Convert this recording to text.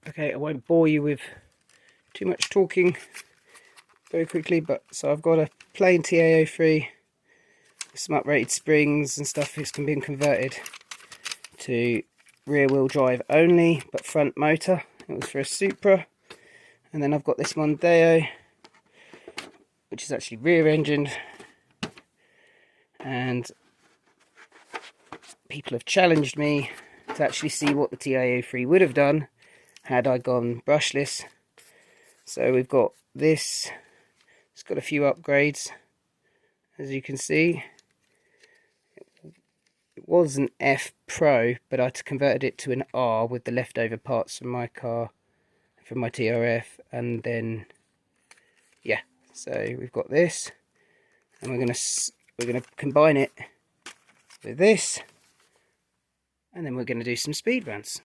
Okay, I won't bore you with too much talking very quickly, but so I've got a plain TA03 with some uprated springs and stuff. It's been converted to rear wheel drive only, but front motor. It was for a Supra. And then I've got this Mondeo, which is actually rear engined, and people have challenged me to actually see what the TA03 would have done had I gone brushless. So we've got this, it's got a few upgrades, as you can see. It was an F Pro, but I converted it to an R with the leftover parts from my car, from my TRF, and then yeah, so we've got this, and we're gonna combine it with this, and then we're going to do some speed runs.